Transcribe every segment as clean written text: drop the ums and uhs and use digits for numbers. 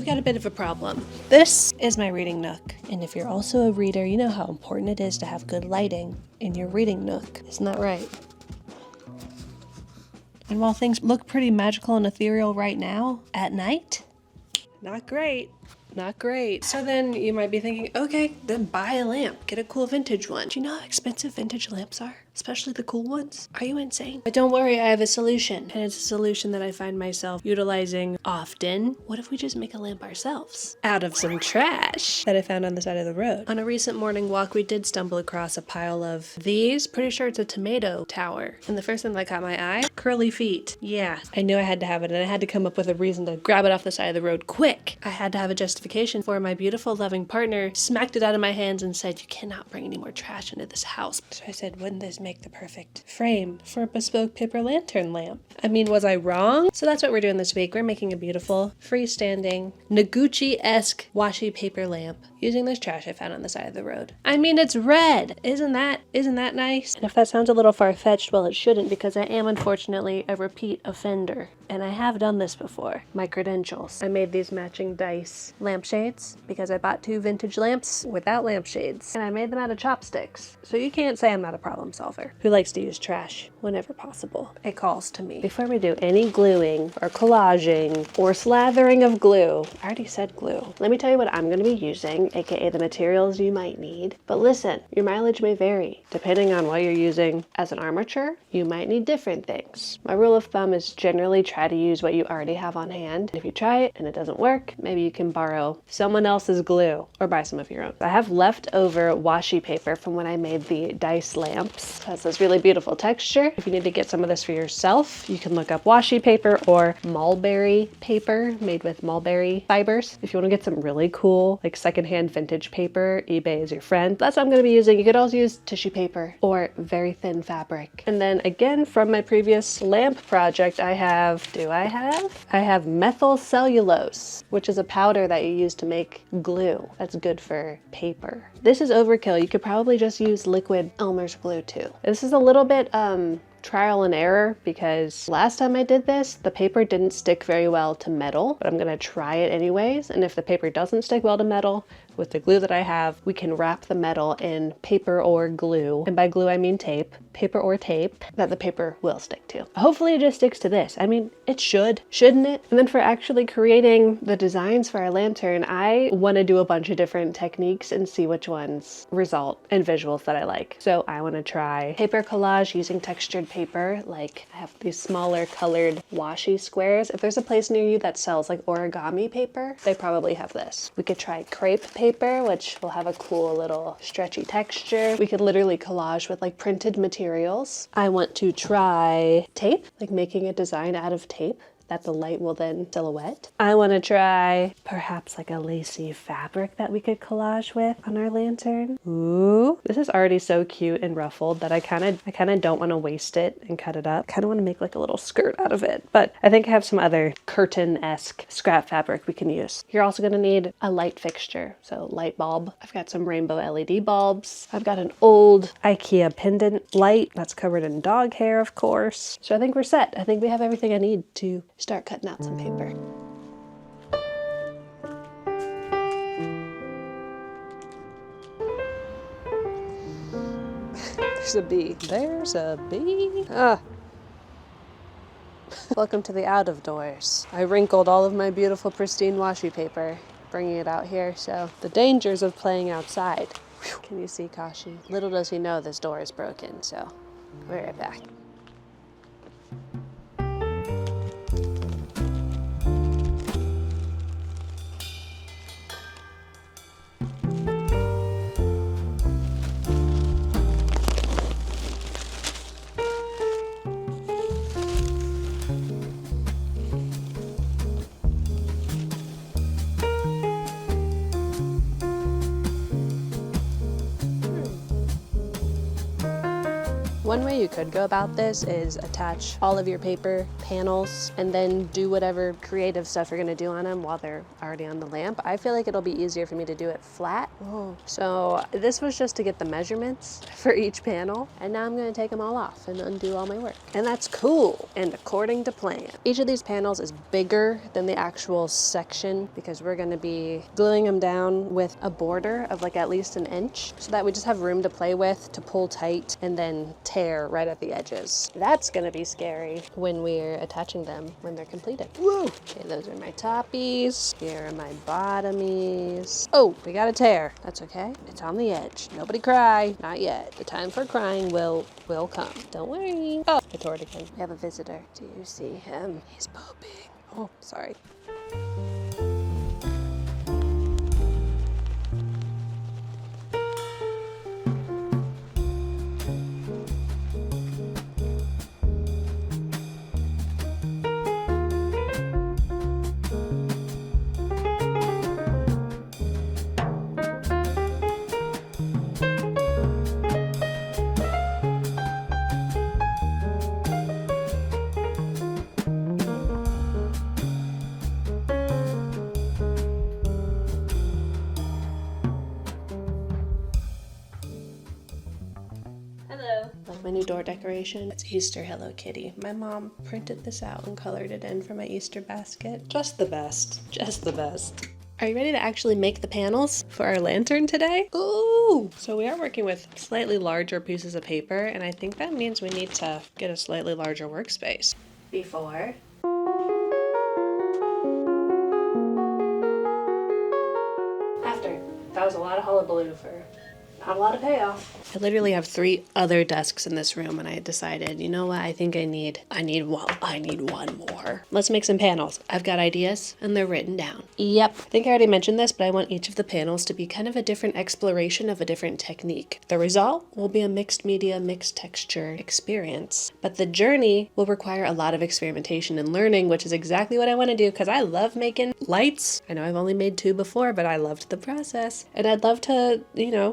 got a bit of a problem. This is my reading nook, and if you're also a reader, you know how important it is to have good lighting in your reading nook. Isn't that right? And while things look pretty magical and ethereal right now, at night, not great. Not great. So then you might be thinking, okay, then buy a lamp. Get a cool vintage one. Do you know how expensive vintage lamps are? Especially the cool ones? Are you insane? But don't worry, I have a solution. And it's a solution that I find myself utilizing often. What if we just make a lamp ourselves? Out of some trash that I found on the side of the road. On a recent morning walk, we did stumble across a pile of these. Pretty sure it's a tomato tower. And the first thing that caught my eye, curly feet. Yeah, I knew I had to have it, and I had to come up with a reason to grab it off the side of the road quick. I had to have a justification for my beautiful, loving partner smacked it out of my hands and said, you cannot bring any more trash into this house. So I said, wouldn't this make the perfect frame for a bespoke paper lantern lamp? I mean, was I wrong? So that's what we're doing this week. We're making a beautiful, freestanding, Noguchi-esque washi paper lamp using this trash I found on the side of the road. I mean, it's red. Isn't that nice? And if that sounds a little far-fetched, well, it shouldn't, because I am unfortunately a repeat offender. And I have done this before. My credentials. I made these matching dice lampshades because I bought 2 vintage lamps without lampshades. And I made them out of chopsticks. So you can't say I'm not a problem solver who likes to use trash whenever possible. It calls to me. Before we do any gluing or collaging or slathering of glue, I already said glue. Let me tell you what I'm going to be using, aka the materials you might need. But listen, your mileage may vary. Depending on what you're using as an armature, you might need different things. My rule of thumb is generally try to use what you already have on hand. If you try it and it doesn't work, maybe you can borrow someone else's glue or buy some of your own. I have leftover washi paper from when I made the dice lamps. It has this really beautiful texture. If you need to get some of this for yourself, you can look up washi paper or mulberry paper made with mulberry fibers. If you want to get some really cool, like secondhand vintage paper, eBay is your friend. That's what I'm going to be using. You could also use tissue paper or very thin fabric. And then again, from my previous lamp project, I have methyl cellulose, which is a powder that you use to make glue. That's good for paper. This is overkill. You could probably just use liquid Elmer's glue too. This is a little bit trial and error because last time I did this, the paper didn't stick very well to metal, but I'm gonna try it anyways. And if the paper doesn't stick well to metal, with the glue that I have, we can wrap the metal in paper or glue. And by glue, I mean tape, paper or tape that the paper will stick to. Hopefully it just sticks to this. I mean, it should, shouldn't it? And then for actually creating the designs for our lantern, I want to do a bunch of different techniques and see which ones result in visuals that I like. So I want to try paper collage using textured paper. Like I have these smaller colored washi squares. If there's a place near you that sells like origami paper, they probably have this. We could try crepe paper, which will have a cool little stretchy texture. We could literally collage with like printed materials. I want to try tape, like making a design out of tape that the light will then silhouette. I want to try perhaps like a lacy fabric that we could collage with on our lantern. Ooh, this is already so cute and ruffled that I kind of don't want to waste it and cut it up. Kind of want to make like a little skirt out of it, but I think I have some other curtain-esque scrap fabric we can use. You're also going to need a light fixture, so light bulb. I've got some rainbow LED bulbs. I've got an old IKEA pendant light that's covered in dog hair, of course. So I think we're set. I think we have everything I need to start cutting out some paper. There's a bee. There's a bee. Ah. Welcome to the out of doors. I wrinkled all of my beautiful pristine washi paper, bringing it out here. So the dangers of playing outside. Whew. Can you see Kashi? Little does he know this door is broken, so I'll be right back. One way you could go about this is attach all of your paper panels and then do whatever creative stuff you're gonna do on them while they're already on the lamp. I feel like it'll be easier for me to do it flat. So this was just to get the measurements for each panel, and now I'm gonna take them all off and undo all my work. And that's cool and according to plan. Each of these panels is bigger than the actual section because we're gonna be gluing them down with a border of like at least an inch so that we just have room to play with, to pull tight and then tear right at the edges. That's gonna be scary when we're attaching them when they're completed. Woo! Okay, those are my toppies. Here are my bottomies. Oh, we got a tear. That's okay. It's on the edge. Nobody cry. Not yet. The time for crying will come. Don't worry. Oh, I tore it again. We have a visitor. Do you see him? He's pooping. Oh, sorry. Like my new door decoration. It's Easter Hello Kitty. My mom printed this out and colored it in for my Easter basket. Just the best. Just the best. Are you ready to actually make the panels for our lantern today? Ooh! So we are working with slightly larger pieces of paper, and I think that means we need to get a slightly larger workspace. Before. After. That was a lot of hullabaloo for not a lot of payoff. I literally have 3 other desks in this room, and I decided, you know what, I think I need one more. Let's make some panels. I've got ideas, and they're written down. Yep. I think I already mentioned this, but I want each of the panels to be kind of a different exploration of a different technique. The result will be a mixed media, mixed texture experience, but the journey will require a lot of experimentation and learning, which is exactly what I want to do because I love making lights. I know I've only made 2 before, but I loved the process, and I'd love to,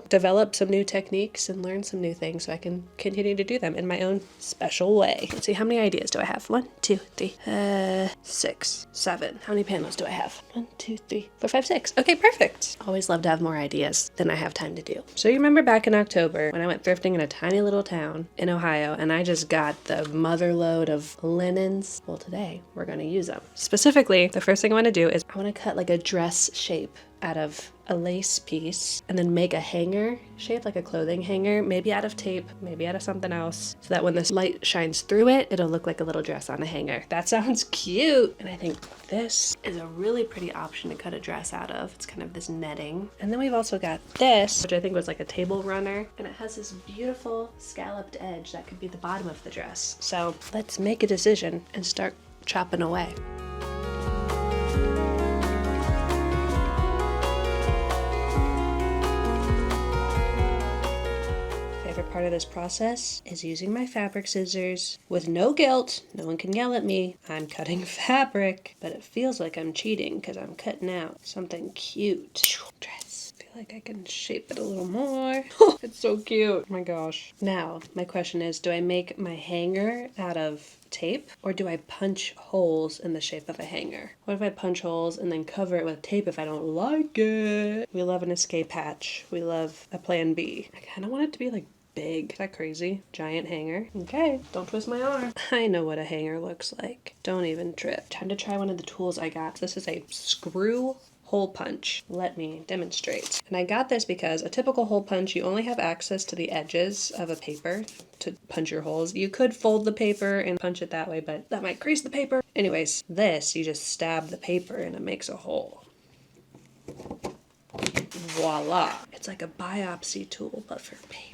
develop some new techniques and learn some new things so I can continue to do them in my own special way. Let's see, how many ideas do I have? 1, 2, 3, 6, 7. How many panels do I have? 1, 2, 3, 4, 5, 6. Okay, perfect. Always love to have more ideas than I have time to do. So you remember back in October when I went thrifting in a tiny little town in Ohio and I just got the mother load of linens? Well, today we're going to use them. Specifically, the first thing I want to do is I want to cut like a dress shape out of a lace piece and then make a hanger shape, like a clothing hanger, maybe out of tape, maybe out of something else, so that when this light shines through it, it'll look like a little dress on a hanger. That sounds cute. And I think this is a really pretty option to cut a dress out of. It's kind of this netting. And then we've also got this, which I think was like a table runner, and it has this beautiful scalloped edge that could be the bottom of the dress. So let's make a decision and start chopping away. Part of this process is using my fabric scissors with no guilt. No one can yell at me. I'm cutting fabric, but it feels like I'm cheating because I'm cutting out something cute. Dress. I feel like I can shape it a little more. It's so cute. Oh my gosh. Now, my question is, do I make my hanger out of tape or do I punch holes in the shape of a hanger? What if I punch holes and then cover it with tape if I don't like it? We love an escape hatch. We love a plan B. I kind of want it to be like big. Is that crazy? Giant hanger. Okay, don't twist my arm. I know what a hanger looks like. Don't even trip. Time to try one of the tools I got. This is a screw hole punch. Let me demonstrate. And I got this because a typical hole punch, you only have access to the edges of a paper to punch your holes. You could fold the paper and punch it that way, but that might crease the paper. Anyways, this, you just stab the paper and it makes a hole. Voila. It's like a biopsy tool, but for paper.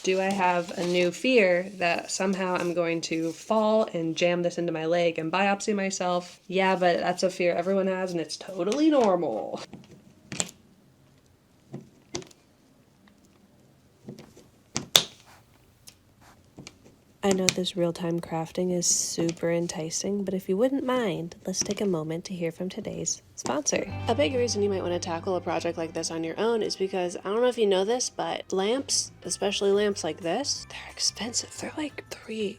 Do I have a new fear that somehow I'm going to fall and jam this into my leg and biopsy myself? Yeah, but that's a fear everyone has and it's totally normal. I know this real-time crafting is super enticing, but if you wouldn't mind, let's take a moment to hear from today's sponsor. A big reason you might want to tackle a project like this on your own is because, I don't know if you know this, but lamps, especially lamps like this, they're expensive. They're like $3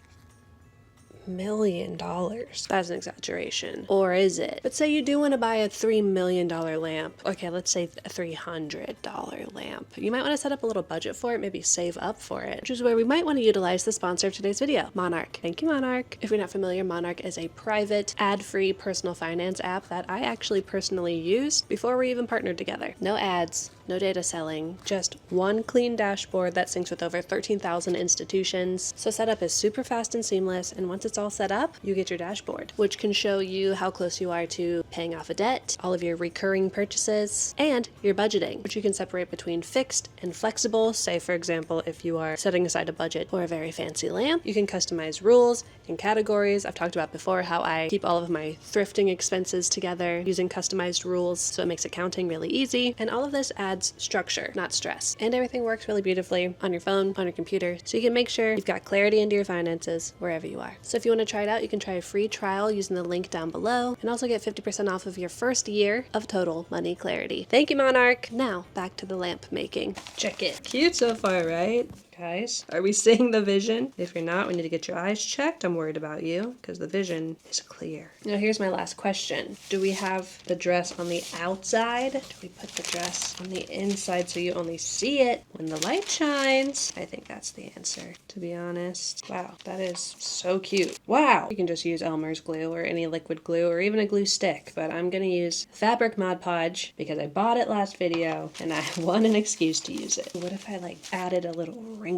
million. That's an exaggeration. Or is it? But say you do want to buy a $3 million lamp. Okay, let's say a $300 lamp. You might want to set up a little budget for it, maybe save up for it, which is where we might want to utilize the sponsor of today's video, Monarch. Thank you, Monarch. If you're not familiar, Monarch is a private, ad-free personal finance app that I actually personally used before we even partnered together. No ads. No data selling, just one clean dashboard that syncs with over 13,000 institutions. So setup is super fast and seamless, and once it's all set up, you get your dashboard, which can show you how close you are to paying off a debt, all of your recurring purchases, and your budgeting, which you can separate between fixed and flexible. Say, for example, if you are setting aside a budget for a very fancy lamp, you can customize rules and categories. I've talked about before how I keep all of my thrifting expenses together using customized rules, so it makes accounting really easy, and all of this adds structure, not stress. And everything works really beautifully on your phone, on your computer, so you can make sure you've got clarity into your finances wherever you are. So if you want to try it out, you can try a free trial using the link down below, and also get 50% off of your first year of total money clarity. Thank you, Monarch. Now, back to the lamp making. Check it. Cute so far, right? Guys, are we seeing the vision? If you're not, we need to get your eyes checked. I'm worried about you because the vision is clear. Now here's my last question. Do we have the dress on the outside? Do we put the dress on the inside so you only see it when the light shines? I think that's the answer, to be honest. Wow, that is so cute. Wow! You can just use Elmer's glue or any liquid glue or even a glue stick, but I'm gonna use fabric Mod Podge because I bought it last video and I want an excuse to use it. What if I like added a little wrinkle?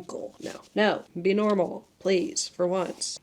No, be normal, please, for once.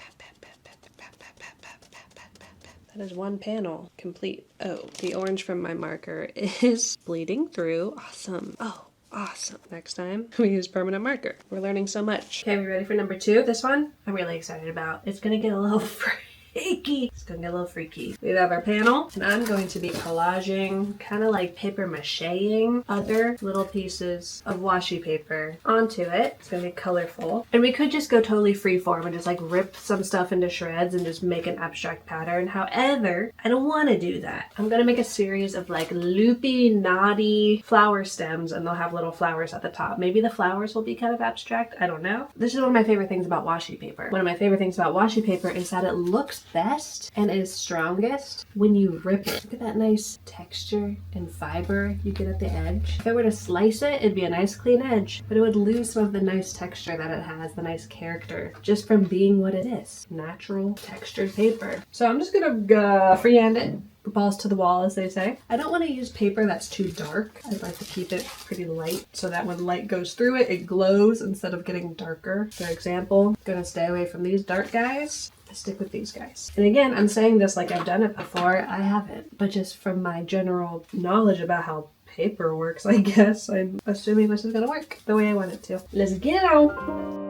That is one panel complete. Oh, the orange from my marker is bleeding through. Awesome. Oh, awesome. Next time we use permanent marker. We're learning so much. Okay, we ready for number 2? This one I'm really excited about. It's gonna get a little freaky. It's gonna get a little freaky. We have our panel, and I'm going to be collaging, kind of like paper macheing other little pieces of washi paper onto it. It's gonna be colorful. And we could just go totally freeform and just like rip some stuff into shreds and just make an abstract pattern. However, I don't want to do that. I'm gonna make a series of like loopy, knotty flower stems, and they'll have little flowers at the top. Maybe the flowers will be kind of abstract. I don't know. This is one of my favorite things about washi paper. One of my favorite things about washi paper is that it looks best and is strongest when you rip it. Look at that nice texture and fiber you get at the edge. If I were to slice it, it'd be a nice clean edge, but it would lose some of the nice texture that it has, the nice character, just from being what it is. Natural textured paper. So I'm just gonna freehand it. Balls to the wall, as they say. I don't want to use paper that's too dark. I'd like to keep it pretty light so that when light goes through it, it glows instead of getting darker. For example, I'm gonna stay away from these dark guys. I stick with these guys. And again, I'm saying this like I've done it before. I haven't, but just from my general knowledge about how paper works, I guess, I'm assuming this is gonna work the way I want it to. Let's get it on!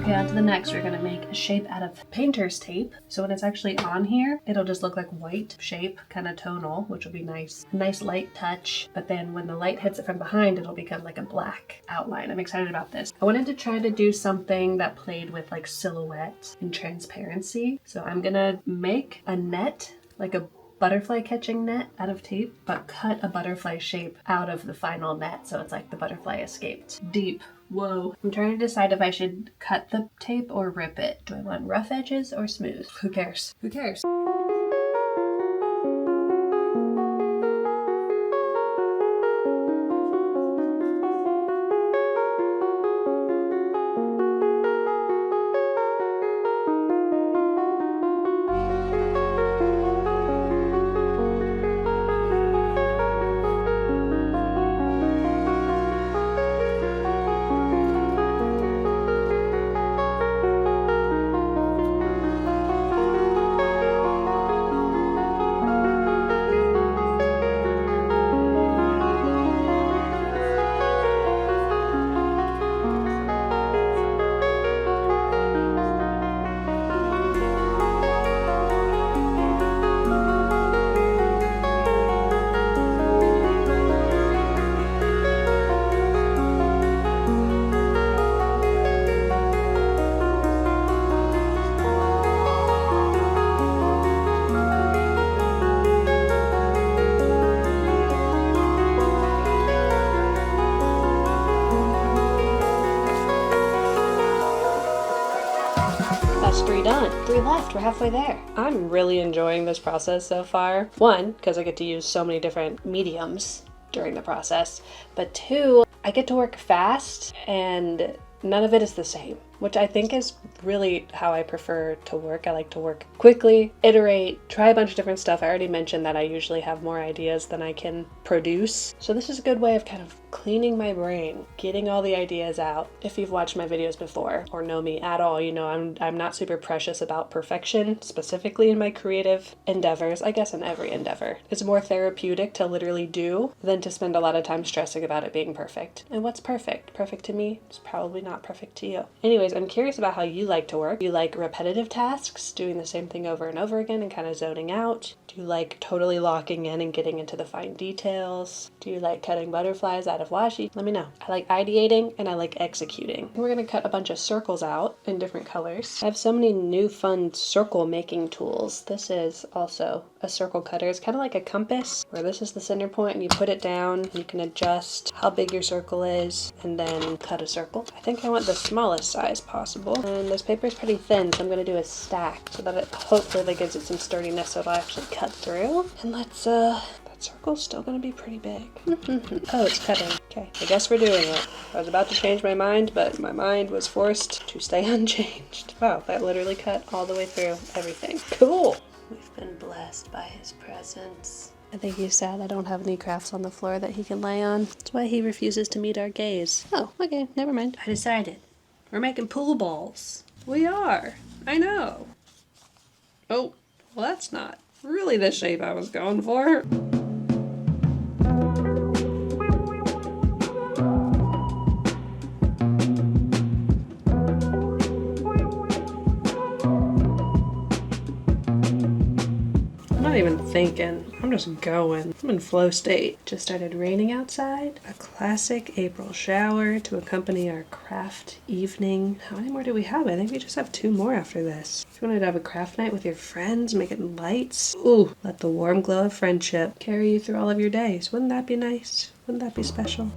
Okay, on to the next. We're gonna make a shape out of painter's tape. So when it's actually on here, it'll just look like white shape, kind of tonal, which will be nice. A nice light touch. But then when the light hits it from behind, it'll become like a black outline. I'm excited about this. I wanted to try to do something that played with like silhouette and transparency. So I'm gonna make a net, like a butterfly catching net out of tape, but cut a butterfly shape out of the final net so it's like the butterfly escaped. Deep. Whoa. I'm trying to decide if I should cut the tape or rip it. Do I want rough edges or smooth? Who cares? Who cares? That's 3 done. 3 left. We're halfway there. I'm really enjoying this process so far. 1, because I get to use so many different mediums during the process. But 2, I get to work fast and none of it is the same, which I think is really how I prefer to work. I like to work quickly, iterate, try a bunch of different stuff. I already mentioned that I usually have more ideas than I can produce. So this is a good way of kind of cleaning my brain, getting all the ideas out. If you've watched my videos before or know me at all, you know I'm not super precious about perfection, specifically in my creative endeavors. I guess in every endeavor. It's more therapeutic to literally do than to spend a lot of time stressing about it being perfect. And what's perfect? Perfect to me is probably not perfect to you. Anyways, I'm curious about how you like to work. Do you like repetitive tasks, doing the same thing over and over again and kind of zoning out? Do you like totally locking in and getting into the fine details? Do you like cutting butterflies out of washi? Let me know. I like ideating and I like executing. We're gonna cut a bunch of circles out in different colors. I have so many new fun circle making tools. This is also a circle cutter. It's kind of like a compass where this is the center point and you put it down and you can adjust how big your circle is and then cut a circle. I think I want the smallest size possible. And this paper is pretty thin, so I'm gonna do a stack so that it hopefully that gives it some sturdiness so it'll actually cut through. And let's that circle's still gonna be pretty big. Oh, it's cutting. Okay, I guess we're doing it. I was about to change my mind, but my mind was forced to stay unchanged. Wow, that literally cut all the way through everything. Cool. We've been blessed by his presence. I think he's sad I don't have any crafts on the floor that he can lay on. That's why he refuses to meet our gaze. Oh, okay, never mind. I decided. We're making pool balls. We are. I know. Oh, well that's not really the shape I was going for. I'm not even thinking. I'm just going. I'm in flow state. Just started raining outside. A classic April shower to accompany our craft evening. How many more do we have? I think we just have 2 more after this. If you wanted to have a craft night with your friends, make it lights. Ooh, let the warm glow of friendship carry you through all of your days. Wouldn't that be nice? Wouldn't that be special?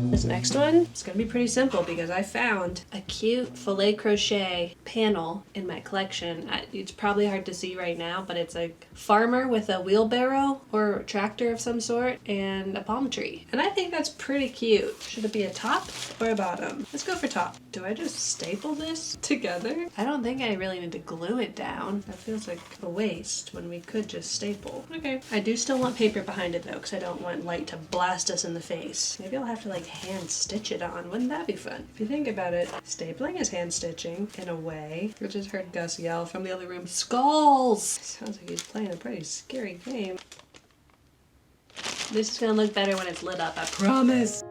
This next one, it's gonna be pretty simple because I found a cute filet crochet panel in my collection. It's probably hard to see right now, but it's a farmer with a wheelbarrow or tractor of some sort and a palm tree. And I think that's pretty cute. Should it be a top or a bottom? Let's go for top. Do I just staple this together? I don't think I really need to glue it down. That feels like a waste when we could just staple. Okay. I do still want paper behind it though, because I don't want light to blast us in the face. Maybe I'll have to like hand stitch it on. Wouldn't that be fun? If you think about it, stapling is hand stitching in a way. I just heard Gus yell from the other room, "Skulls!" Sounds like he's playing a pretty scary game. This is gonna look better when it's lit up, I promise.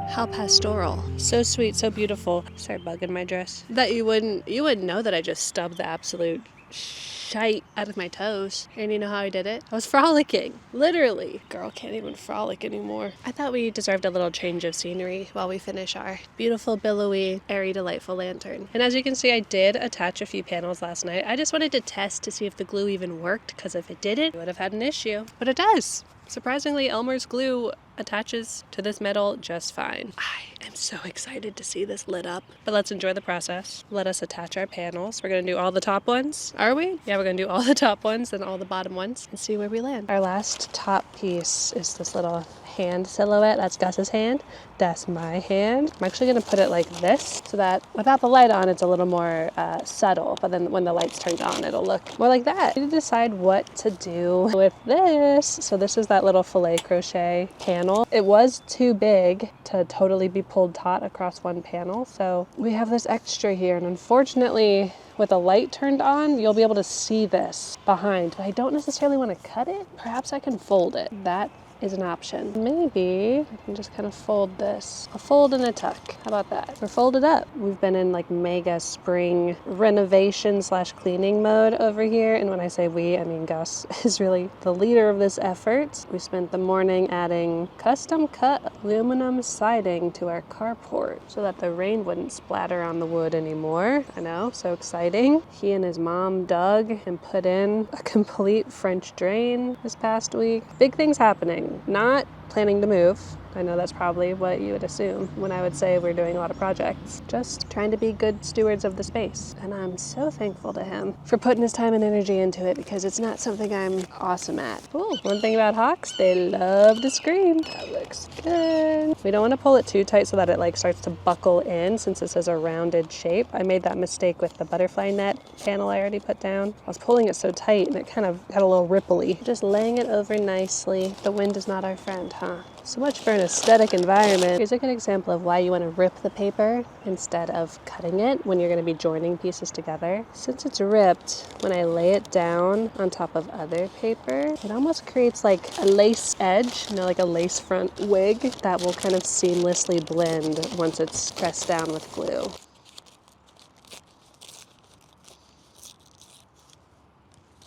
How pastoral. So sweet, so beautiful. Sorry, bug in my dress. That you wouldn't know that I just stubbed the absolute shite out of my toes. And you know how I did it? I was frolicking. Literally. Girl can't even frolic anymore. I thought we deserved a little change of scenery while we finish our beautiful, billowy, airy, delightful lantern. And as you can see, I did attach a few panels last night. I just wanted to test to see if the glue even worked, because if it didn't, I would have had an issue. But it does. Surprisingly, Elmer's glue attaches to this metal just fine. I am so excited to see this lit up. But let's enjoy the process. Let us attach our panels. We're gonna do all the top ones. Are we? Yeah, we're gonna do all the top ones and all the bottom ones and see where we land. Our last top piece is this little hand silhouette. That's Gus's hand. That's my hand. I'm actually gonna put it like this so that without the light on, it's a little more subtle. But then when the light's turned on, it'll look more like that. I need to decide what to do with this. So this is that little filet crochet panel. It was too big to totally be pulled taut across one panel. So we have this extra here. And unfortunately, with the light turned on, you'll be able to see this behind. But I don't necessarily want to cut it. Perhaps I can fold it. That is an option. Maybe I can just kind of fold this. A fold and a tuck. How about that? We're folded up. We've been in like mega spring renovation / cleaning mode over here. And when I say we, I mean Gus is really the leader of this effort. We spent the morning adding custom cut aluminum siding to our carport so that the rain wouldn't splatter on the wood anymore. I know, so exciting. He and his mom dug and put in a complete French drain this past week. Big things happening. Not planning to move. I know that's probably what you would assume when I would say we're doing a lot of projects. Just trying to be good stewards of the space. And I'm so thankful to him for putting his time and energy into it, because it's not something I'm awesome at. Ooh, one thing about hawks, they love to scream. That looks good. We don't want to pull it too tight so that it like starts to buckle in, since this is a rounded shape. I made that mistake with the butterfly net panel I already put down. I was pulling it so tight and it kind of got a little ripply. Just laying it over nicely. The wind is not our friend, huh? So much for an aesthetic environment. Here's a good example of why you want to rip the paper instead of cutting it when you're going to be joining pieces together. Since it's ripped, when I lay it down on top of other paper, it almost creates like a lace edge, you know, like a lace front wig that will kind of seamlessly blend once it's pressed down with glue.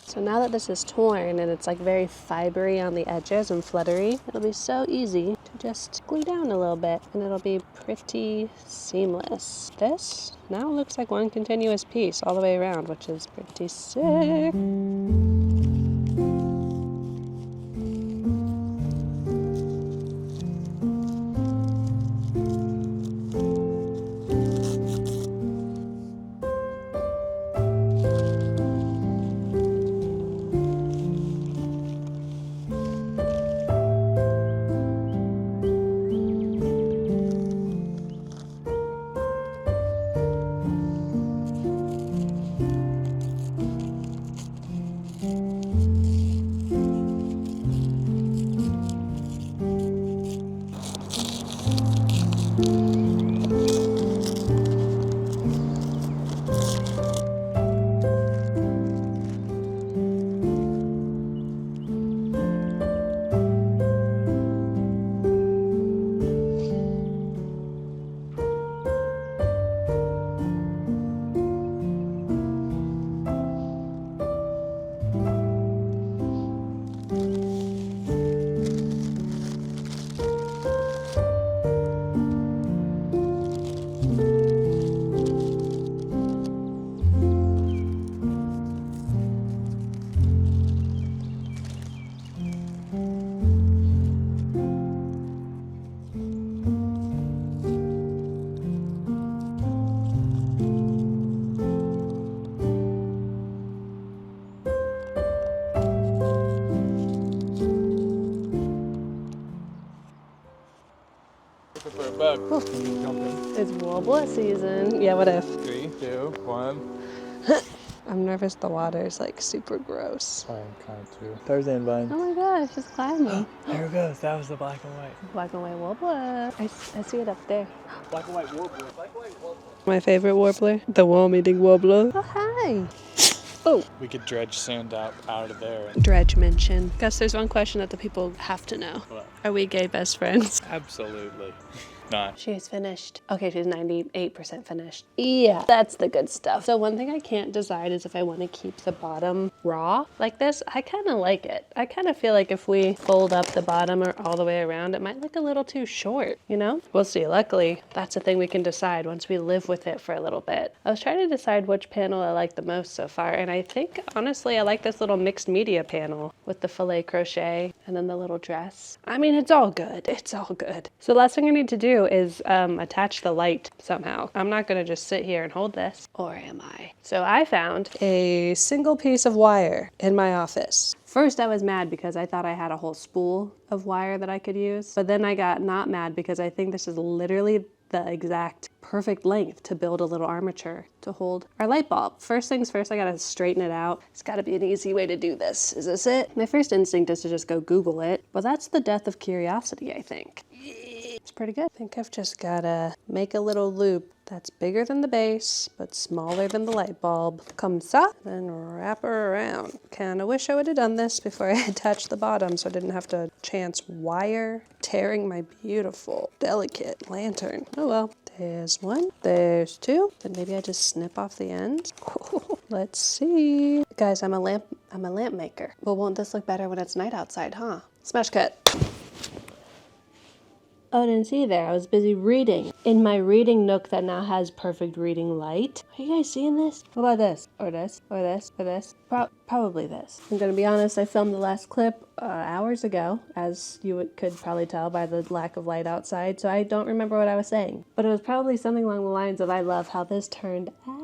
So now that this is torn and it's like very fibery on the edges and fluttery, it'll be so easy to just glue down a little bit and it'll be pretty seamless. This now looks like one continuous piece all the way around, which is pretty sick. look. Can you jump in? It's wobbler season. Yeah, what if? 3, 2, 1. I'm nervous the water is like super gross. I am kind of too. Tarzan vine. Oh my gosh, it's climbing. There it goes. That was the black and white. Black and white warbler. I see it up there. Black and white warbler. Black and white warbler. My favorite warbler, the worm-eating warbler. Oh, hi. Oh. We could dredge sand out of there. Dredge mention. Guess there's one question that the people have to know. What? Are we gay best friends? Absolutely not. She's finished. Okay, she's 98% finished. Yeah, that's the good stuff. So one thing I can't decide is if I want to keep the bottom raw like this. I kind of like it. I kind of feel like if we fold up the bottom or all the way around, it might look a little too short, you know? We'll see. Luckily, that's a thing we can decide once we live with it for a little bit. I was trying to decide which panel I like the most so far, and I think, honestly, I like this little mixed media panel with the filet crochet and then the little dress. I mean, it's all good. It's all good. So the last thing I need to do is attach the light somehow. I'm not gonna just sit here and hold this, or am I? So I found a single piece of wire in my office. First I was mad because I thought I had a whole spool of wire that I could use, but then I got not mad because I think this is literally the exact perfect length to build a little armature to hold our light bulb. First things first, I gotta straighten it out. It's gotta be an easy way to do this. Is this it? My first instinct is to just go Google it, but that's the death of curiosity, I think. It's pretty good. I think I've just gotta make a little loop that's bigger than the base, but smaller than the light bulb. Comme ça, then wrap her around. Kinda wish I would have done this before I attached the bottom so I didn't have to chance wire tearing my beautiful, delicate lantern. Oh well. There's one, there's two, then maybe I just snip off the ends. Let's see. Guys, I'm a lamp maker. Well, won't this look better when it's night outside, huh? Smash cut. Oh, I didn't see you there. I was busy reading. In my reading nook that now has perfect reading light. Are you guys seeing this? What about this? Or this? Or this? Or this? Probably this. I'm gonna be honest, I filmed the last clip hours ago, as you could probably tell by the lack of light outside, so I don't remember what I was saying. But it was probably something along the lines of, I love how this turned out.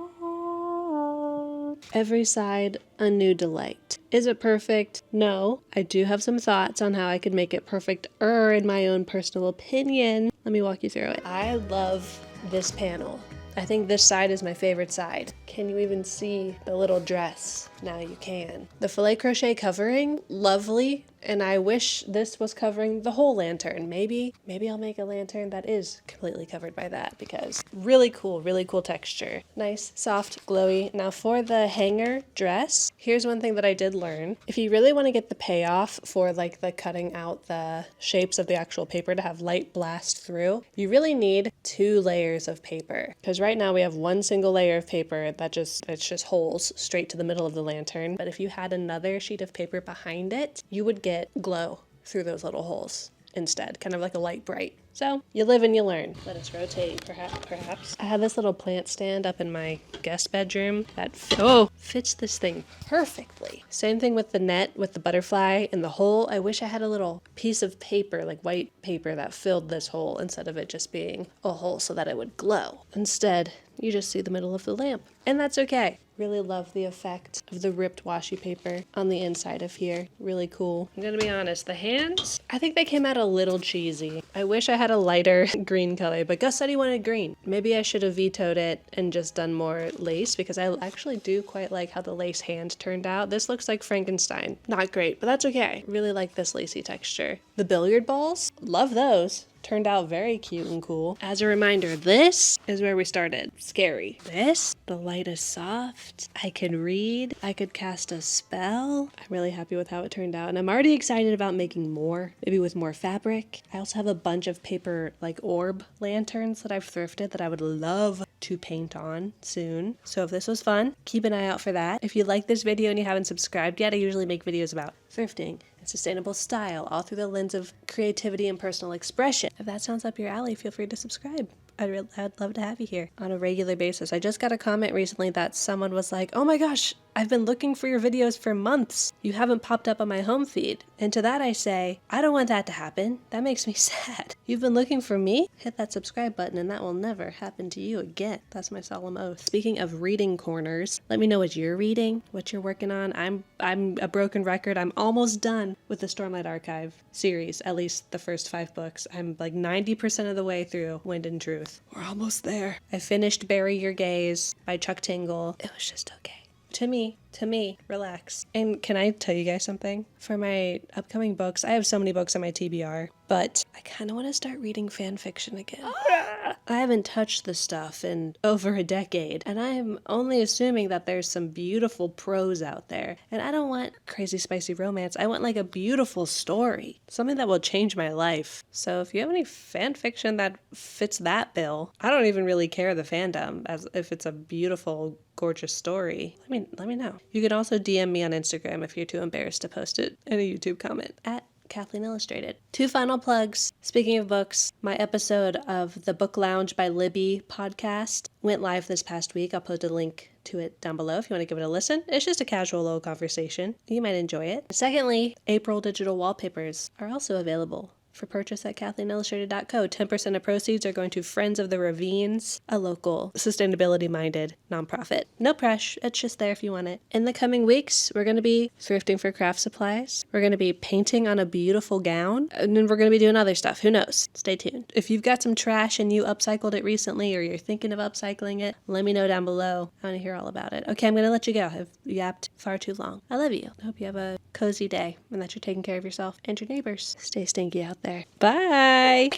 Every side, a new delight. Is it perfect? No. I do have some thoughts on how I could make it perfect-er in my own personal opinion. Let me walk you through it. I love this panel. I think this side is my favorite side. Can you even see the little dress? Now you can. The filet crochet covering, lovely. And I wish this was covering the whole lantern. Maybe I'll make a lantern that is completely covered by that, because really cool texture. Nice, soft, glowy. Now for the hanger dress, here's one thing that I did learn. If you really want to get the payoff for like the cutting out the shapes of the actual paper to have light blast through, you really need 2 layers of paper. Because right now we have one single layer of paper that it's just holes straight to the middle of the lantern. But if you had another sheet of paper behind it, you would get glow through those little holes instead, kind of like a light bright. So you live and you learn. Let us rotate, perhaps. I have this little plant stand up in my guest bedroom that fits this thing perfectly. Same thing with the net, with the butterfly in the hole. I wish I had a little piece of paper, like white paper, that filled this hole instead of it just being a hole so that it would glow. Instead, you just see the middle of the lamp. And that's okay. Really love the effect of the ripped washi paper on the inside of here. Really cool. I'm gonna be honest, the hands, I think they came out a little cheesy. I wish I had a lighter green color, but Gus said he wanted green. Maybe I should have vetoed it and just done more lace, because I actually do quite like how the lace hand turned out. This looks like Frankenstein. Not great, but that's okay. Really like this lacy texture. The billiard balls, love those. Turned out very cute and cool. As a reminder, this is where we started. Scary. This, the light is soft. I can read. I could cast a spell. I'm really happy with how it turned out, and I'm already excited about making more, maybe with more fabric. I also have a bunch of paper, like orb lanterns that I've thrifted that I would love to paint on soon. So if this was fun, keep an eye out for that. If you like this video and you haven't subscribed yet, I usually make videos about thrifting and sustainable style, all through the lens of creativity and personal expression. If that sounds up your alley, feel free to subscribe. I'd love to have you here on a regular basis. I just got a comment recently that someone was like, oh my gosh, I've been looking for your videos for months. You haven't popped up on my home feed. And to that I say, I don't want that to happen. That makes me sad. You've been looking for me? Hit that subscribe button and that will never happen to you again. That's my solemn oath. Speaking of reading corners, let me know what you're reading, what you're working on. I'm a broken record. I'm almost done with the Stormlight Archive series, at least the first 5 books. I'm like 90% of the way through Wind and Truth. We're almost there. I finished Bury Your Gaze by Chuck Tingle. It was just okay. To me, relax. And can I tell you guys something? For my upcoming books, I have so many books on my TBR, but I kind of want to start reading fan fiction again. I haven't touched this stuff in over a decade, and I'm only assuming that there's some beautiful prose out there. And I don't want crazy spicy romance. I want like a beautiful story, something that will change my life. So if you have any fan fiction that fits that bill, I don't even really care the fandom, as if it's a beautiful, gorgeous story. Let me know. You can also DM me on Instagram if you're too embarrassed to post it in a YouTube comment at Kathleen Illustrated. 2 final plugs. Speaking of books, my episode of the Book Lounge by Libby podcast went live this past week. I'll post a link to it down below if you want to give it a listen. It's just a casual little conversation. You might enjoy it. Secondly, April digital wallpapers are also available for purchase at KathleenIllustrated.co. 10% of proceeds are going to Friends of the Ravines, a local sustainability-minded nonprofit. No pressure, it's just there if you want it. In the coming weeks, we're going to be thrifting for craft supplies. We're going to be painting on a beautiful gown, and then we're going to be doing other stuff. Who knows? Stay tuned. If you've got some trash and you upcycled it recently, or you're thinking of upcycling it, let me know down below. I want to hear all about it. Okay, I'm going to let you go. I've yapped far too long. I love you. I hope you have a cozy day and that you're taking care of yourself and your neighbors. Stay stinky out there. Bye!